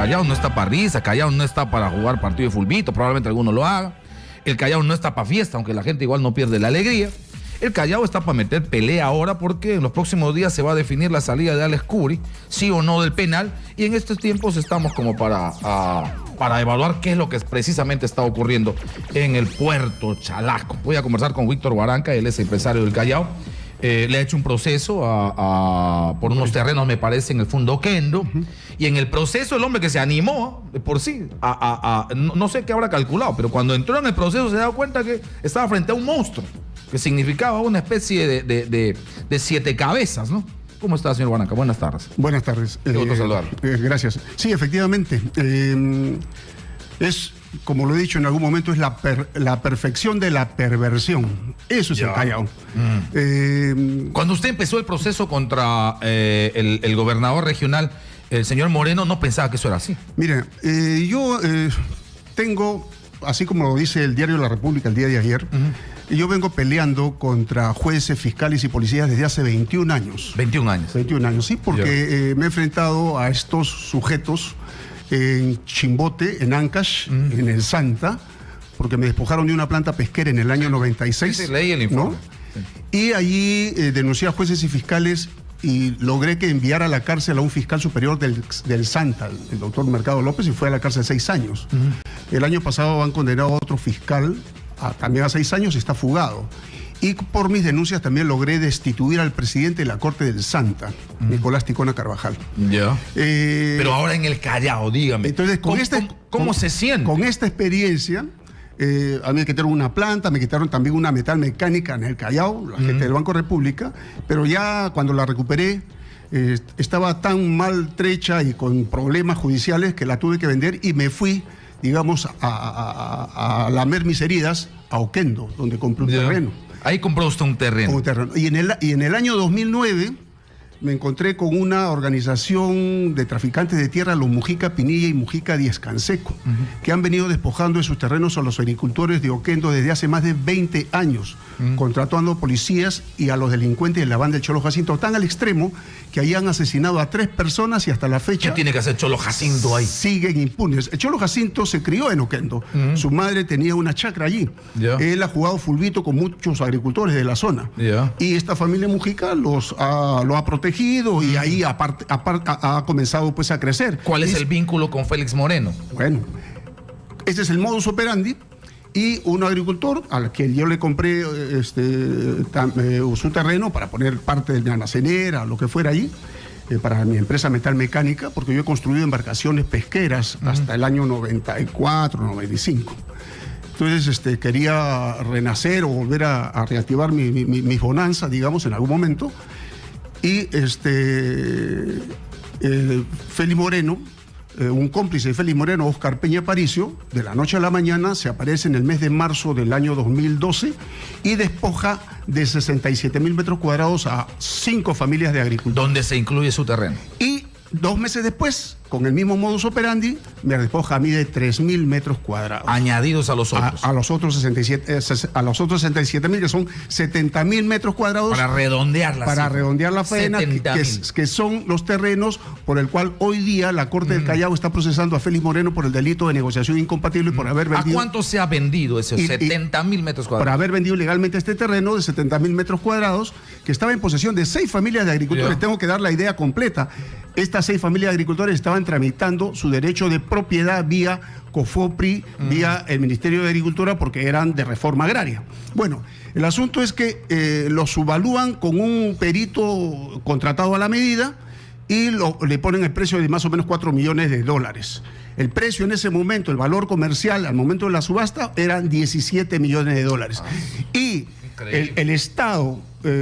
Callao no está para risa, Callao no está para jugar partido de fulbito, probablemente alguno lo haga. El Callao no está para fiesta, aunque la gente igual no pierde la alegría. El Callao está para meter pelea ahora porque en los próximos días se va a definir la salida de Alex Cubri, sí o no del penal, y en estos tiempos estamos como para evaluar qué es lo que precisamente está ocurriendo en el Puerto Chalaco. Voy a conversar con Víctor Guaranca, él es empresario del Callao. Le ha hecho un proceso por unos terrenos, me parece, en el Fundo Oquendo. Y en el proceso el hombre que se animó por sí, no sé qué habrá calculado, pero cuando entró en el proceso se dio cuenta que estaba frente a un monstruo, que significaba una especie de 7 cabezas, ¿no? ¿Cómo está, señor Guaranca? Buenas tardes. Buenas tardes. Qué gusto saludarlo. Gracias. Sí, efectivamente. Es, como lo he dicho en algún momento, es la perfección de la perversión. Eso es el Callao. Cuando usted empezó el proceso contra el gobernador regional, el señor Moreno, no pensaba que eso era así. Mire, yo tengo, así como lo dice el diario La República el día de ayer, yo vengo peleando contra jueces, fiscales y policías desde hace 21 años. 21 años. 21 años, sí, porque me he enfrentado a estos sujetos en Chimbote, en Ancash, en el Santa, porque me despojaron de una planta pesquera en el año 96. Sí, leí el informe. ¿No? Sí. Y allí denuncié a jueces y fiscales y logré que enviara a la cárcel a un fiscal superior del Santa, el doctor Mercado López, y fue a la cárcel 6 años. El año pasado han condenado a otro fiscal también a 6 años y está fugado. Y por mis denuncias también logré destituir al presidente de la Corte del Santa, Nicolás Ticona Carvajal. Ya. Pero ahora en el Callao, dígame. Entonces, ¿Cómo se siente? Con esta experiencia, a mí me quitaron una planta, me quitaron también una metal mecánica en el Callao, la gente del Banco República, pero ya cuando la recuperé, estaba tan maltrecha y con problemas judiciales que la tuve que vender y me fui, digamos, a lamer mis heridas a Oquendo, donde compré un terreno. Ahí compró usted un terreno. Un terreno. Y en el año 2009 me encontré con una organización de traficantes de tierra, los Mujica Pinilla y Mujica Díez Canseco, que han venido despojando de sus terrenos a los agricultores de Oquendo desde hace más de 20 años, contratando policías y a los delincuentes de la banda del Cholo Jacinto, tan al extremo que ahí han asesinado a 3 personas y hasta la fecha... ¿Qué tiene que hacer Cholo Jacinto ahí? Siguen impunes. El Cholo Jacinto se crió en Oquendo. Su madre tenía una chacra allí. Él ha jugado fulbito con muchos agricultores de la zona. Y esta familia Mujica lo ha protegido y ahí ha comenzado pues a crecer. ¿Cuál es el vínculo con Félix Moreno? Bueno, ese es el modus operandi. Y un agricultor al que yo le compré su terreno para poner parte de mi almacenera, lo que fuera allí, para mi empresa Metal Mecánica, porque yo he construido embarcaciones pesqueras hasta el año 94, 95. Entonces quería renacer o volver a reactivar mi bonanza, digamos, en algún momento. Y Félix Moreno, un cómplice de Félix Moreno, Óscar Peña Paricio, de la noche a la mañana se aparece en el mes de marzo del año 2012 y despoja de 67.000 metros cuadrados a 5 familias de agricultores. ¿Dónde se incluye su terreno? Y 2 meses después, con el mismo modus operandi, me despoja a mí de 3.000 metros cuadrados. Añadidos a los otros. A los otros 67.000, que son 70.000 metros cuadrados. Para redondear la Para redondear la faena, que son los terrenos por el cual hoy día la Corte del Callao está procesando a Félix Moreno por el delito de negociación incompatible y por haber vendido... ¿A cuánto se ha vendido esos 70.000 metros cuadrados? Por haber vendido ilegalmente este terreno de 70.000 metros cuadrados, que estaba en posesión de 6 familias de agricultores. Tengo que dar la idea completa. Estas 6 familias de agricultores estaban tramitando su derecho de propiedad vía COFOPRI, vía el Ministerio de Agricultura, porque eran de reforma agraria. Bueno, el asunto es que los subalúan con un perito contratado a la medida y le ponen el precio de más o menos $4 millones. El precio en ese momento, el valor comercial al momento de la subasta, eran $17 millones. Y el Estado,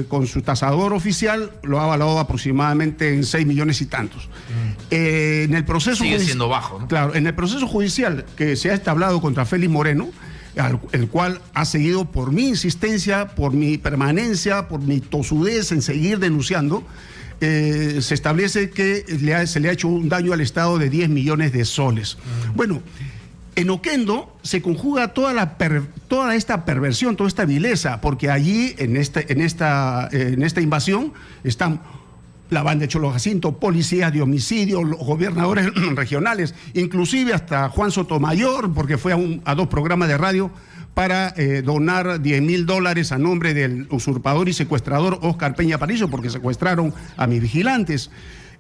con su tasador oficial, lo ha valorado aproximadamente en 6 millones y tantos. En el proceso sigue siendo bajo, ¿no? Claro, en el proceso judicial que se ha establecido contra Félix Moreno, el cual ha seguido por mi insistencia, por mi permanencia, por mi tosudez en seguir denunciando, se establece que se le ha hecho un daño al Estado de 10 millones de soles. Bueno, en Oquendo se conjuga toda esta perversión, toda esta vileza, porque allí, en esta invasión, están la banda de Cholo Jacinto, policías de homicidio, los gobernadores regionales, inclusive hasta Juan Sotomayor, porque fue a 2 programas de radio para donar $10,000 a nombre del usurpador y secuestrador Oscar Peña Aparicio, porque secuestraron a mis vigilantes.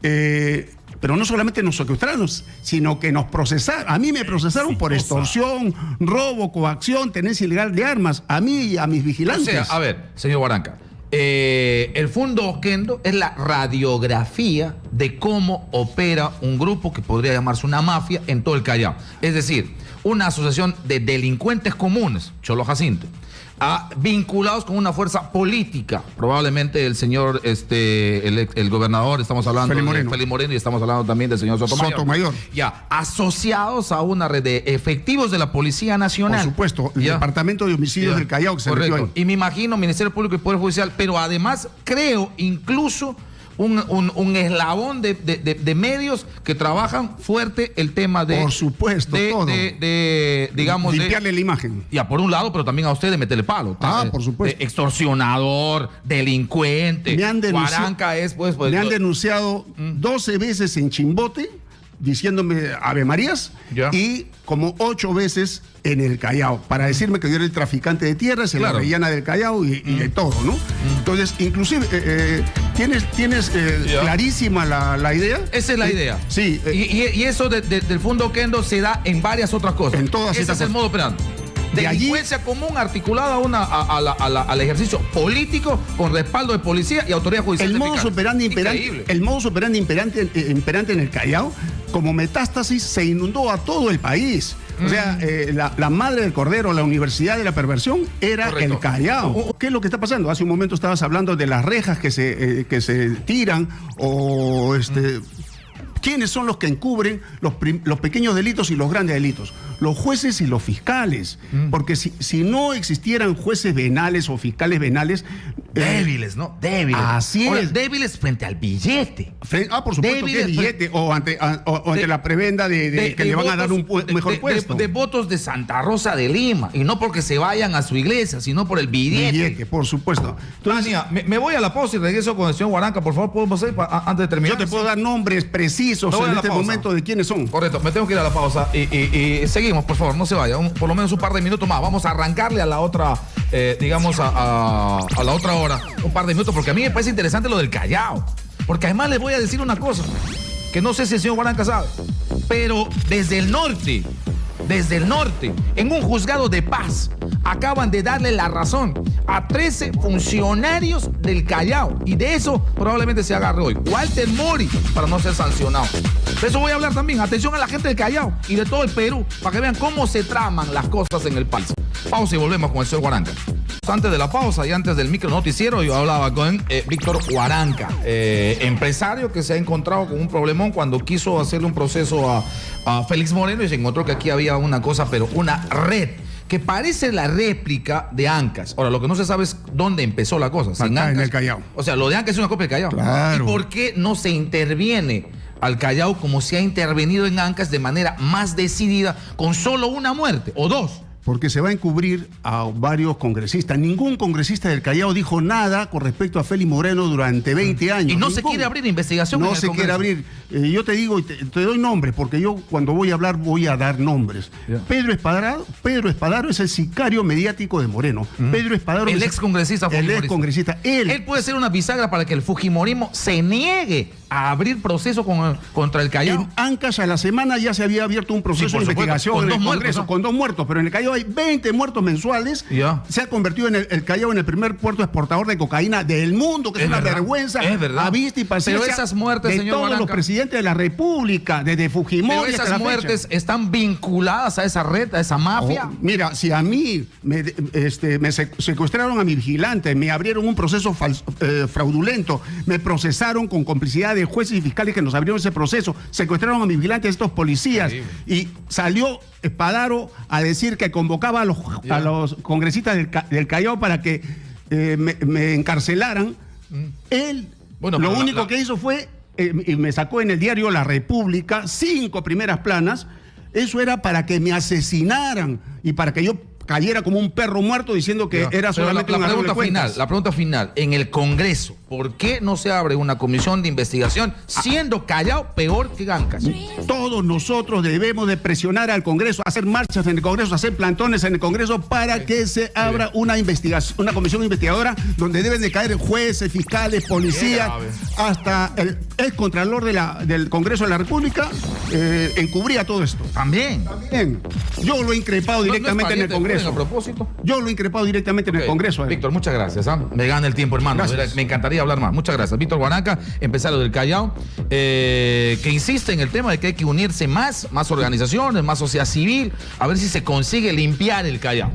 Pero no solamente nos secuestraron, sino que nos procesaron. A mí me procesaron por extorsión, robo, coacción, tenencia ilegal de armas, a mí y a mis vigilantes. O sea, a ver, señor Guaranca, el Fundo Oquendo es la radiografía de cómo opera un grupo que podría llamarse una mafia en todo el Callao. Es decir, una asociación de delincuentes comunes, Cholo Jacinto, vinculados con una fuerza política, probablemente el señor, el gobernador, estamos hablando de Félix Moreno, y estamos hablando también del señor Sotomayor. Ya, asociados a una red de efectivos de la Policía Nacional. Por supuesto, el Departamento de Homicidios del Callao, que se refirió ahí. Y me imagino Ministerio Público y Poder Judicial, pero además creo incluso un eslabón de medios que trabajan fuerte el tema de... Por supuesto, todo. Digamos, limpiarle la imagen. Ya, por un lado, pero también a usted de meterle palo. Por supuesto. Extorsionador, delincuente. Me han denunciado, Guaranca es, pues me han denunciado 12 veces en Chimbote, diciéndome Ave Marías, y como 8 veces en el Callao, para decirme que yo era el traficante de tierras en la Rellana del Callao y de todo, ¿no? Entonces, inclusive, ¿tienes clarísima la idea? Esa es la idea. Sí. Y eso del Fundo Oquendo se da en varias otras cosas. En todas Ese es el modo operando. Delincuencia común articulada al ejercicio político con respaldo de policía y autoridad judicial. El modus operandi imperante en el Callao, como metástasis, se inundó a todo el país. O sea, la madre del cordero, la universidad de la perversión, era el Callao. ¿Qué es lo que está pasando? Hace un momento estabas hablando de las rejas que se tiran o ¿quiénes son los que encubren los pequeños delitos y los grandes delitos? Los jueces y los fiscales. Porque si no existieran jueces venales o fiscales venales... débiles, ¿no? Débiles. Así Ahora, es. Débiles frente al billete. Por supuesto que el billete o ante la prebenda de que le van a dar un mejor puesto. De votos de Santa Rosa de Lima. Y no porque se vayan a su iglesia, sino por el billete. Billete, por supuesto. Entonces, me voy a la pausa y regreso con el señor Guaranca. Por favor, ¿podemos hacer antes de terminar? Yo te puedo dar nombres precisos en este momento de quiénes son. Correcto, me tengo que ir a la pausa y seguimos, por favor, no se vaya, por lo menos un par de minutos más. Vamos a arrancarle a la otra, digamos, a la otra hora, un par de minutos, porque a mí me parece interesante lo del Callao. Porque además les voy a decir una cosa, que no sé si el señor Guaranca sabe, pero desde el norte, en un juzgado de paz, acaban de darle la razón a 13 funcionarios del Callao. Y de eso probablemente se agarre hoy Walter Mori para no ser sancionado. De eso voy a hablar también. Atención a la gente del Callao y de todo el Perú, para que vean cómo se traman las cosas en el país. Pausa y volvemos con el señor Guaranca. Antes de la pausa y antes del micro noticiero, yo hablaba con Víctor Guaranca, empresario que se ha encontrado con un problemón cuando quiso hacerle un proceso a Félix Moreno y se encontró que aquí había una cosa, pero una red que parece la réplica de Ancas. Ahora, lo que no se sabe es dónde empezó la cosa. Acá en el Callao. O sea, lo de Ancas es una copia del Callao. Claro. ¿Y por qué no se interviene al Callao como se ha intervenido en Ancas de manera más decidida con solo una muerte o dos? Porque se va a encubrir a varios congresistas. Ningún congresista del Callao dijo nada con respecto a Félix Moreno durante 20 años. Y no se quiere abrir investigación. No se quiere abrir. Yo te digo, te doy nombres, porque yo cuando voy a hablar voy a dar nombres. Pedro Espadaro es el sicario mediático de Moreno. Pedro Espadaro el ex congresista. El ex congresista. Él puede ser una bisagra para que el fujimorismo se niegue a abrir proceso contra el Callao. En Ancash a la semana ya se había abierto un proceso de investigación en el Congreso, con 2 muertos, pero en el Callao hay 20 muertos mensuales. Se ha convertido en el Callao en el primer puerto exportador de cocaína del mundo, que es una vergüenza a vista y paciencia. Pero esas muertes, de señor todos Guaranca, los presidentes de la República, desde Fujimori. Pero esas muertes están vinculadas a esa red, a esa mafia. Mira, si a mí me secuestraron a mi vigilante, me abrieron un proceso fraudulento, me procesaron con complicidad de jueces y fiscales que nos abrieron ese proceso, secuestraron a mi vigilante, estos policías, y salió Espadaro a decir que convocaba a los congresistas del Callao para que me encarcelaran. Él lo único que hizo fue, y me sacó en el diario La República 5 primeras planas. Eso era para que me asesinaran y para que yo cayera como un perro muerto diciendo que era solamente un arreglo de cuentas. La pregunta final, en el Congreso, ¿por qué no se abre una comisión de investigación siendo Callao peor que Gancas? Todos nosotros debemos de presionar al Congreso, hacer marchas en el Congreso, hacer plantones en el Congreso para que se abra una investigación, una comisión investigadora donde deben de caer jueces, fiscales, policías, hasta el ex contralor del Congreso de la República encubría todo esto. También. Yo lo he increpado directamente en el Congreso. A propósito. Yo lo he increpado directamente en el Congreso. Víctor, muchas gracias. Me gana el tiempo, hermano. Me encantaría hablar más. Muchas gracias. Víctor Guanaca, empresario del Callao, que insiste en el tema de que hay que unirse más organizaciones, más sociedad civil, a ver si se consigue limpiar el Callao.